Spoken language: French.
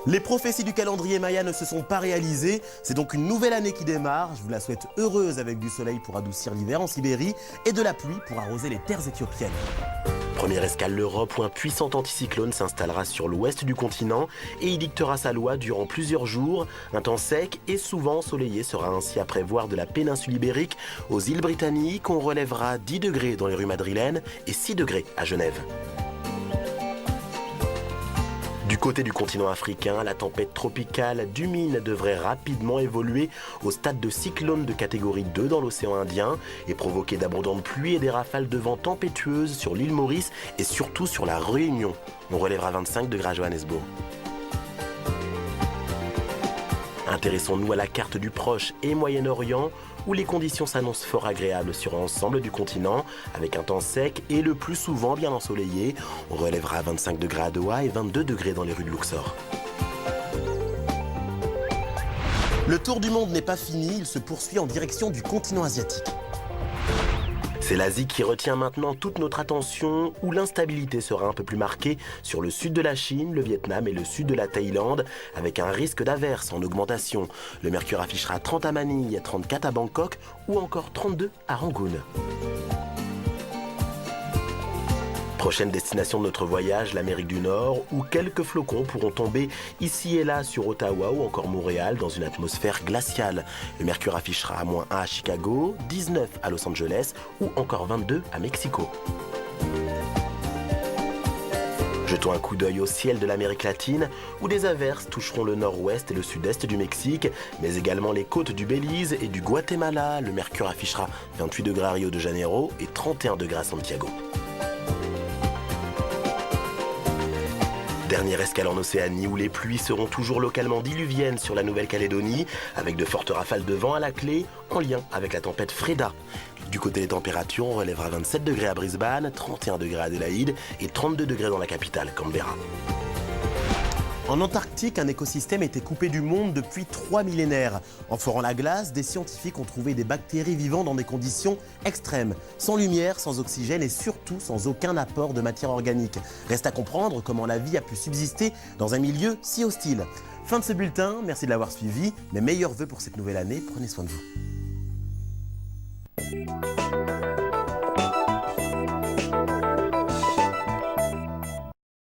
Les prophéties du calendrier Maya ne se sont pas réalisées, c'est donc une nouvelle année qui démarre. Je vous la souhaite heureuse avec du soleil pour adoucir l'hiver en Sibérie et de la pluie pour arroser les terres éthiopiennes. Première escale l'Europe où un puissant anticyclone s'installera sur l'ouest du continent et y dictera sa loi durant plusieurs jours. Un temps sec et souvent ensoleillé sera ainsi à prévoir de la péninsule ibérique aux îles britanniques. On relèvera 10 degrés dans les rues madrilènes et 6 degrés à Genève. Du côté du continent africain, la tempête tropicale Dumine devrait rapidement évoluer au stade de cyclone de catégorie 2 dans l'océan Indien et provoquer d'abondantes pluies et des rafales de vent tempétueuses sur l'île Maurice et surtout sur la Réunion. On relèvera 25 degrés à Johannesburg. Intéressons-nous à la carte du Proche et Moyen-Orient où les conditions s'annoncent fort agréables sur l'ensemble du continent avec un temps sec et le plus souvent bien ensoleillé. On relèvera 25 degrés à Doha et 22 degrés dans les rues de Luxor. Le tour du monde n'est pas fini, il se poursuit en direction du continent asiatique. C'est l'Asie qui retient maintenant toute notre attention, où l'instabilité sera un peu plus marquée sur le sud de la Chine, le Vietnam et le sud de la Thaïlande, avec un risque d'averse en augmentation. Le mercure affichera 30 à Manille, 34 à Bangkok ou encore 32 à Rangoon. Prochaine destination de notre voyage, l'Amérique du Nord, où quelques flocons pourront tomber ici et là sur Ottawa ou encore Montréal dans une atmosphère glaciale. Le mercure affichera à -1 à Chicago, 19 à Los Angeles ou encore 22 à Mexico. Jetons un coup d'œil au ciel de l'Amérique latine, où des averses toucheront le nord-ouest et le sud-est du Mexique, mais également les côtes du Belize et du Guatemala. Le mercure affichera 28 degrés à Rio de Janeiro et 31 degrés à Santiago. Dernière escale en Océanie où les pluies seront toujours localement diluviennes sur la Nouvelle-Calédonie avec de fortes rafales de vent à la clé en lien avec la tempête Freda. Du côté des températures, on relèvera 27 degrés à Brisbane, 31 degrés à Adélaïde et 32 degrés dans la capitale, Canberra. En Antarctique, un écosystème était coupé du monde depuis 3 millénaires. En forant la glace, des scientifiques ont trouvé des bactéries vivant dans des conditions extrêmes, sans lumière, sans oxygène et surtout sans aucun apport de matière organique. Reste à comprendre comment la vie a pu subsister dans un milieu si hostile. Fin de ce bulletin, merci de l'avoir suivi. Mes meilleurs vœux pour cette nouvelle année, prenez soin de vous.